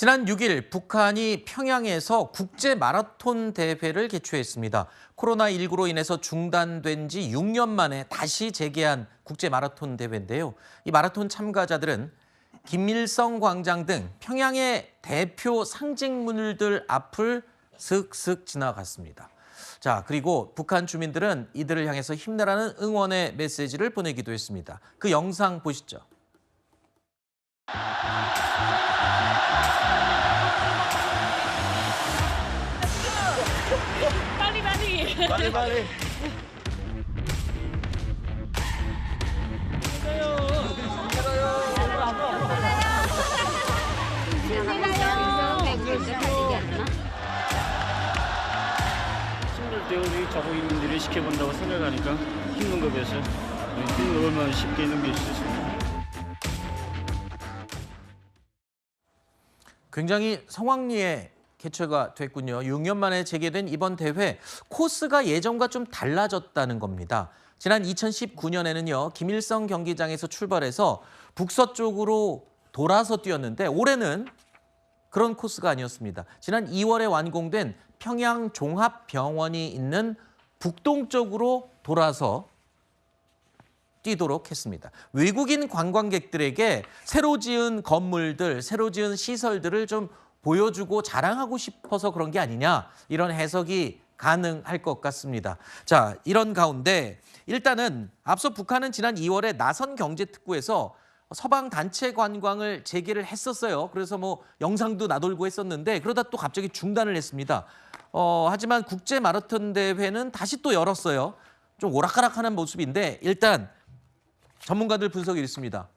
지난 6일 북한이 평양에서 국제 마라톤 대회를 개최했습니다. 코로나19로 인해서 중단된 지 6년 만에 다시 재개한 국제 마라톤 대회인데요. 이 마라톤 참가자들은 김일성 광장 등 평양의 대표 상징물들 앞을 슥슥 지나갔습니다. 자, 그리고 북한 주민들은 이들을 향해서 힘내라는 응원의 메시지를 보내기도 했습니다. 그 영상 보시죠. 빨리. 힘들 때 우리 자국민들이 지켜본다고 생각하니까 힘든 거 비해서 힘든 걸 얼마나 쉽게 넘길 수 있습니다. 굉장히 성황리에 개최가 됐군요. 6년 만에 재개된 이번 대회, 코스가 예전과 좀 달라졌다는 겁니다. 지난 2019년에는요, 김일성 경기장에서 출발해서 북서쪽으로 돌아서 뛰었는데 올해는 그런 코스가 아니었습니다. 지난 2월에 완공된 평양 종합병원이 있는 북동쪽으로 돌아서 뛰도록 했습니다. 외국인 관광객들에게 새로 지은 건물들, 새로 지은 시설들을 좀 보여주고 자랑하고 싶어서 그런 게 아니냐, 이런 해석이 가능할 것 같습니다. 자, 이런 가운데 일단은 앞서 북한은 지난 2월에 나선 경제특구에서 서방 단체 관광을 재개를 했었어요. 그래서 뭐 영상도 나돌고 했었는데 그러다 또 갑자기 중단을 했습니다. 하지만 국제 마라톤 대회는 다시 또 열었어요. 좀 오락가락하는 모습인데 일단 전문가들 분석이 있습니다.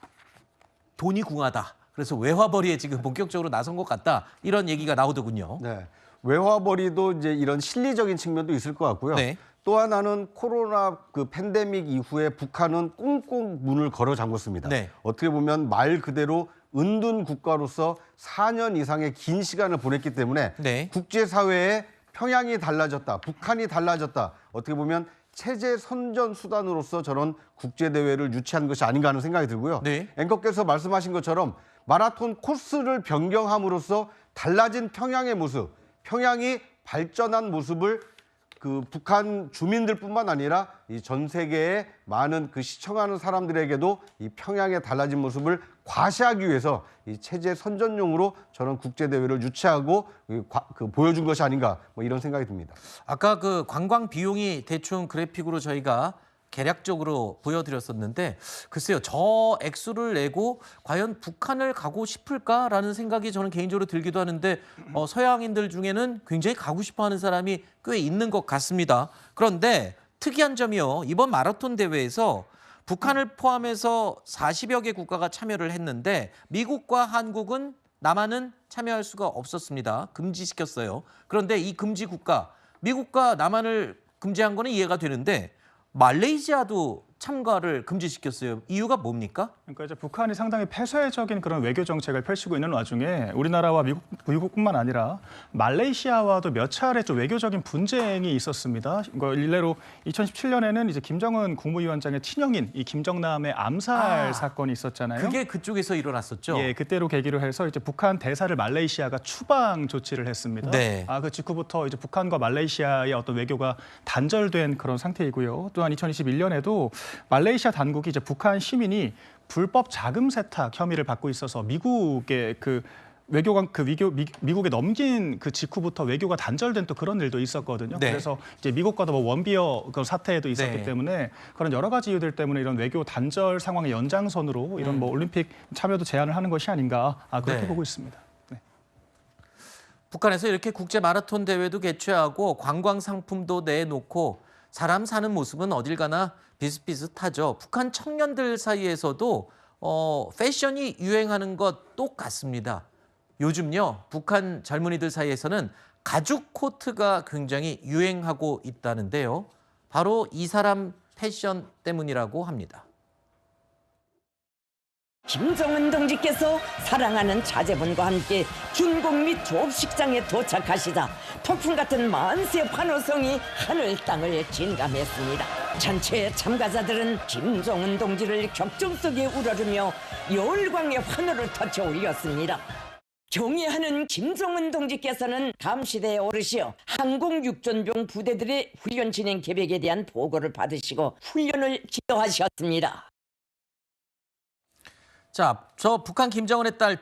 돈이 궁하다. 그래서 외화벌이에 지금 본격적으로 나선 것 같다. 이런 얘기가 나오더군요. 네. 외화벌이도 이제 이런 실리적인 측면도 있을 것 같고요. 네. 또 하나는 코로나 팬데믹 이후에 북한은 꽁꽁 문을 걸어 잠궜습니다. 네. 어떻게 보면 말 그대로 은둔 국가로서 4년 이상의 긴 시간을 보냈기 때문에 네. 국제사회에 평양이 달라졌다, 북한이 달라졌다. 어떻게 보면 체제 선전 수단으로서 저런 국제대회를 유치한 것이 아닌가 하는 생각이 들고요. 네. 앵커께서 말씀하신 것처럼 마라톤 코스를 변경함으로써 달라진 평양의 모습, 평양이 발전한 모습을 북한 주민들뿐만 아니라 이 전 세계의 많은 시청하는 사람들에게도 이 평양의 달라진 모습을 과시하기 위해서 이 체제 선전용으로 저런 국제 대회를 유치하고 보여준 것이 아닌가, 뭐 이런 생각이 듭니다. 아까 그 관광 비용이 대충 그래픽으로 저희가 개략적으로 보여드렸었는데 글쎄요, 저 액수를 내고 과연 북한을 가고 싶을까라는 생각이 저는 개인적으로 들기도 하는데 서양인들 중에는 굉장히 가고 싶어하는 사람이 꽤 있는 것 같습니다. 그런데 특이한 점이요, 이번 마라톤 대회에서 북한을 포함해서 40여 개 국가가 참여를 했는데 미국과 한국은, 남한은 참여할 수가 없었습니다. 금지시켰어요. 그런데 이 금지 국가, 미국과 남한을 금지한 거는 이해가 되는데 말레이시아도 참가를 금지시켰어요. 이유가 뭡니까? 그러니까 이제 북한이 상당히 폐쇄적인 그런 외교 정책을 펼치고 있는 와중에 우리나라와 미국뿐만 아니라 말레이시아와도 몇 차례 좀 외교적인 분쟁이 있었습니다. 일례로 2017년에는 이제 김정은 국무위원장의 친형인 이 김정남의 암살 사건이 있었잖아요. 그게 그쪽에서 일어났었죠. 예, 그때로 계기로 해서 이제 북한 대사를 말레이시아가 추방 조치를 했습니다. 네. 그 직후부터 이제 북한과 말레이시아의 어떤 외교가 단절된 그런 상태이고요. 또한 2021년에도 말레이시아 당국이 이제 북한 시민이 불법 자금 세탁 혐의를 받고 있어서 미국의 외교관 미국에 넘긴 그 직후부터 외교가 단절된 또 그런 일도 있었거든요. 네. 그래서 이제 미국과도 뭐 원비어 그 사태도 있었기 네. 때문에 그런 여러 가지 이유들 때문에 이런 외교 단절 상황의 연장선으로 이런 뭐 올림픽 참여도 제안을 하는 것이 아닌가 그렇게 네. 보고 있습니다. 네. 북한에서 이렇게 국제 마라톤 대회도 개최하고 관광 상품도 내놓고 사람 사는 모습은 어딜 가나 비슷비슷하죠. 북한 청년들 사이에서도 패션이 유행하는 것 똑같습니다. 요즘요, 북한 젊은이들 사이에서는 가죽 코트가 굉장히 유행하고 있다는데요. 바로 이 사람 패션 때문이라고 합니다. 김정은 동지께서 사랑하는 자제분과 함께 준곡 및 조업식장에 도착하시자 폭풍 같은 만세 환호성이 하늘 땅을 진감했습니다. 전체 참가자들은 김정은 동지를 격정 속에 우러르며 열광의 환호를 터쳐 올렸습니다. 경의하는 김정은 동지께서는 감시대에 오르시어 항공육전병 부대들의 훈련 진행 계획에 대한 보고를 받으시고 훈련을 지도하셨습니다. 자, 저 북한 김정은의 딸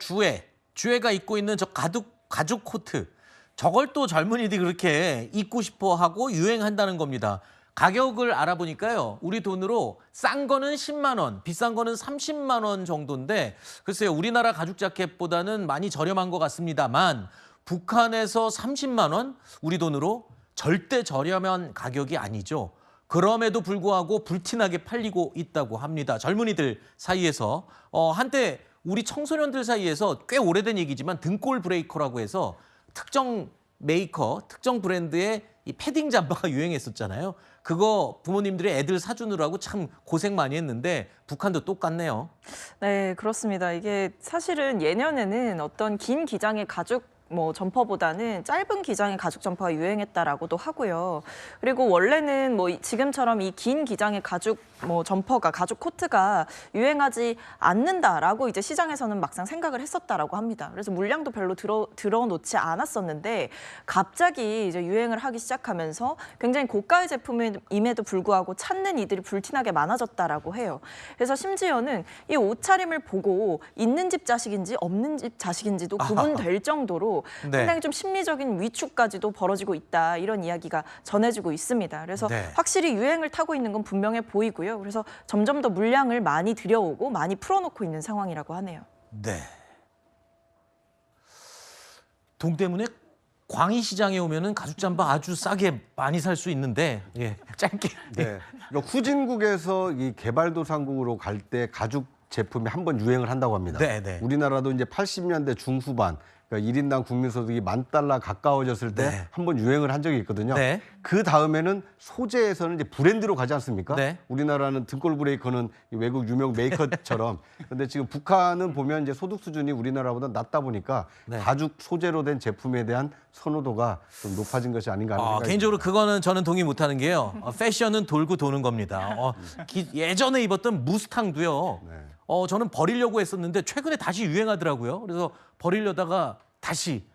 주애가 입고 있는 저 가죽 코트, 저걸 또 젊은이들이 그렇게 입고 싶어 하고 유행한다는 겁니다. 가격을 알아보니까요, 우리 돈으로 싼 거는 10만 원, 비싼 거는 30만 원 정도인데, 글쎄요, 우리나라 가죽 자켓보다는 많이 저렴한 것 같습니다만, 북한에서 30만 원? 우리 돈으로 절대 저렴한 가격이 아니죠. 그럼에도 불구하고 불티나게 팔리고 있다고 합니다. 젊은이들 사이에서. 한때 우리 청소년들 사이에서 꽤 오래된 얘기지만 등골 브레이커라고 해서 특정 메이커, 특정 브랜드의 이 패딩 잠바가 유행했었잖아요. 그거 부모님들이 애들 사주느라고 참 고생 많이 했는데 북한도 똑같네요. 네, 그렇습니다. 이게 사실은 예년에는 어떤 긴 기장의 가죽 점퍼보다는 짧은 기장의 가죽 점퍼가 유행했다라고도 하고요. 그리고 원래는 지금처럼 이 긴 기장의 가죽 점퍼가 가죽 코트가 유행하지 않는다라고 이제 시장에서는 막상 생각을 했었다라고 합니다. 그래서 물량도 별로 들어놓지 않았었는데 갑자기 이제 유행을 하기 시작하면서 굉장히 고가의 제품임에도 불구하고 찾는 이들이 불티나게 많아졌다라고 해요. 그래서 심지어는 이 옷차림을 보고 있는 집 자식인지 없는 집 자식인지도 구분될 정도로 네. 상당히 좀 심리적인 위축까지도 벌어지고 있다, 이런 이야기가 전해지고 있습니다. 그래서 네. 확실히 유행을 타고 있는 건 분명해 보이고요. 그래서 점점 더 물량을 많이 들여오고 많이 풀어놓고 있는 상황이라고 하네요. 네. 동대문에 광희시장에 오면은 가죽 잠바 아주 싸게 많이 살 수 있는데, 예, 짧게. 네. 그러니까 후진국에서 이 개발도상국으로 갈 때 가죽 제품이 한번 유행을 한다고 합니다. 네, 네. 우리나라도 이제 80년대 중후반, 그러니까 1인당 국민소득이 $10,000 가까워졌을 때 네. 한번 유행을 한 적이 있거든요. 네. 그 다음에는 소재에서는 이제 브랜드로 가지 않습니까? 네. 우리나라는 등골 브레이커는 외국 유명 메이커처럼. 근데 지금 북한은 보면 이제 소득 수준이 우리나라보다 낮다 보니까 네. 가죽 소재로 된 제품에 대한 선호도가 좀 높아진 것이 아닌가 하는 생각이 개인적으로 듭니다. 그거는 저는 동의 못하는 게요. 패션은 돌고 도는 겁니다. 예전에 입었던 무스탕도요. 네. 저는 버리려고 했었는데 최근에 다시 유행하더라고요. 그래서 버리려다가 다시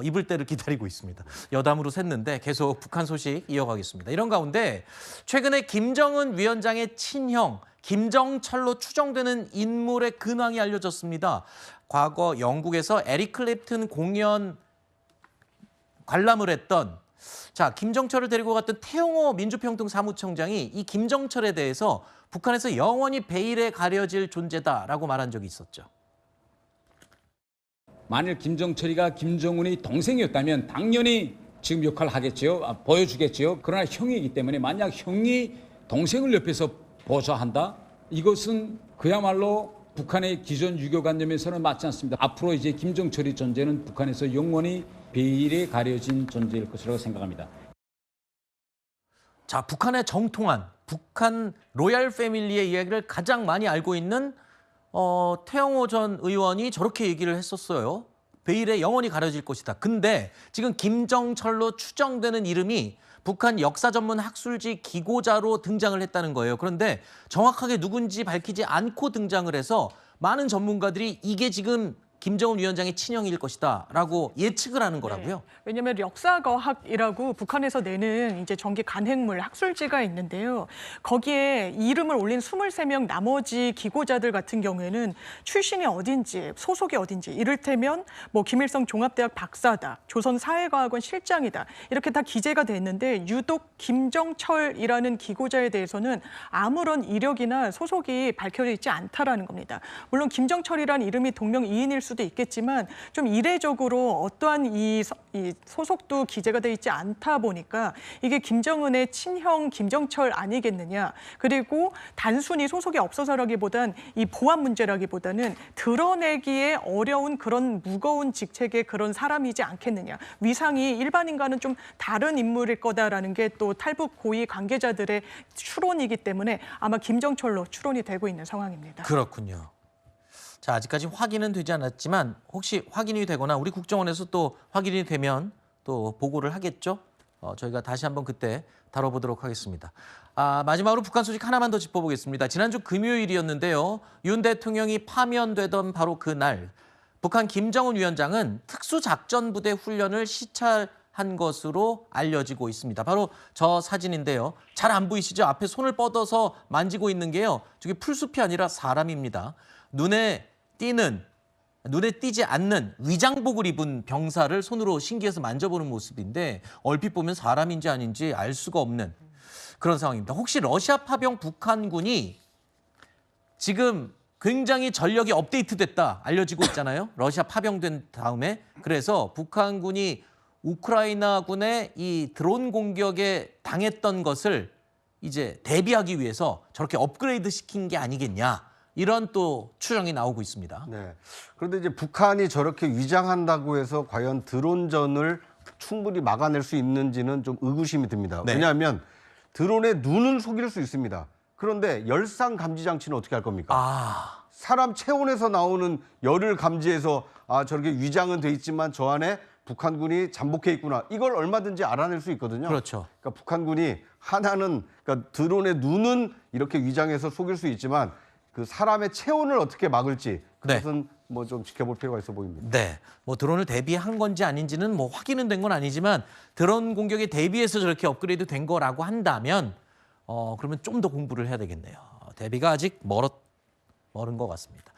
입을 때를 기다리고 있습니다. 여담으로 샜는데 계속 북한 소식 이어가겠습니다. 이런 가운데 최근에 김정은 위원장의 친형 김정철로 추정되는 인물의 근황이 알려졌습니다. 과거 영국에서 에릭 클랩튼 공연 관람을 했던 김정철을 데리고 갔던 태영호 민주평등 사무총장이 이 김정철에 대해서 북한에서 영원히 베일에 가려질 존재다라고 말한 적이 있었죠. 만일 김정철이가 김정은의 동생이었다면 당연히 지금 역할을 하겠지요. 보여주겠지요. 그러나 형이기 때문에 만약 형이 동생을 옆에서 보좌한다? 이것은 그야말로 북한의 기존 유교관념에서는 맞지 않습니다. 앞으로 이제 김정철의 존재는 북한에서 영원히 베일에 가려진 존재일 것이라고 생각합니다. 자, 북한의 정통한 북한 로얄 패밀리의 이야기를 가장 많이 알고 있는 태영호 전 의원이 저렇게 얘기를 했었어요. 베일에 영원히 가려질 것이다. 근데 지금 김정철로 추정되는 이름이 북한 역사 전문 학술지 기고자로 등장을 했다는 거예요. 그런데 정확하게 누군지 밝히지 않고 등장을 해서 많은 전문가들이 이게 지금 김정은 위원장의 친형일 것이다라고 예측을 하는 거라고요. 네. 왜냐하면 역사과학이라고 북한에서 내는 이제 정기 간행물 학술지가 있는데요. 거기에 이름을 올린 23명 나머지 기고자들 같은 경우에는 출신이 어딘지, 소속이 어딘지, 이를테면 김일성 종합대학 박사다, 조선사회과학원 실장이다, 이렇게 다 기재가 됐는데 유독 김정철이라는 기고자에 대해서는 아무런 이력이나 소속이 밝혀져 있지 않다라는 겁니다. 물론 김정철이라는 이름이 동명이인일 수도 있겠지만 좀 이례적으로 어떠한 이 소속도 기재가 돼 있지 않다 보니까 이게 김정은의 친형 김정철 아니겠느냐. 그리고 단순히 소속이 없어서라기보단 이 보안 문제라기보다는 드러내기에 어려운 그런 무거운 직책의 그런 사람이지 않겠느냐. 위상이 일반인과는 좀 다른 인물일 거다라는 게 또 탈북 고위 관계자들의 추론이기 때문에 아마 김정철로 추론이 되고 있는 상황입니다. 그렇군요. 자, 아직까지 확인은 되지 않았지만 혹시 확인이 되거나 우리 국정원에서 또 확인이 되면 또 보고를 하겠죠. 저희가 다시 한번 그때 다뤄보도록 하겠습니다. 마지막으로 북한 소식 하나만 더 짚어보겠습니다. 지난주 금요일이었는데요. 윤 대통령이 파면되던 바로 그날 북한 김정은 위원장은 특수작전부대 훈련을 시찰한 것으로 알려지고 있습니다. 바로 저 사진인데요. 잘 안 보이시죠? 앞에 손을 뻗어서 만지고 있는 게요. 저게 풀숲이 아니라 사람입니다. 눈에 띄지 않는 위장복을 입은 병사를 손으로 신기해서 만져보는 모습인데 얼핏 보면 사람인지 아닌지 알 수가 없는 그런 상황입니다. 혹시 러시아 파병 북한군이 지금 굉장히 전력이 업데이트됐다 알려지고 있잖아요. 러시아 파병된 다음에. 그래서 북한군이 우크라이나군의 이 드론 공격에 당했던 것을 이제 대비하기 위해서 저렇게 업그레이드 시킨 게 아니겠냐. 이런 또 추정이 나오고 있습니다. 네. 그런데 이제 북한이 저렇게 위장한다고 해서 과연 드론전을 충분히 막아낼 수 있는지는 좀 의구심이 듭니다. 네. 왜냐하면 드론의 눈은 속일 수 있습니다. 그런데 열상 감지 장치는 어떻게 할 겁니까? 사람 체온에서 나오는 열을 감지해서 저렇게 위장은 돼 있지만 저 안에 북한군이 잠복해 있구나. 이걸 얼마든지 알아낼 수 있거든요. 그렇죠. 그러니까 북한군이 하나는 그러니까 드론의 눈은 이렇게 위장해서 속일 수 있지만 그 사람의 체온을 어떻게 막을지 그것은 뭐 좀 지켜볼 필요가 있어 보입니다. 네, 뭐 드론을 대비한 건지 아닌지는 뭐 확인은 된 건 아니지만 드론 공격에 대비해서 저렇게 업그레이드 된 거라고 한다면 그러면 좀 더 공부를 해야 되겠네요. 대비가 아직 멀은 것 같습니다.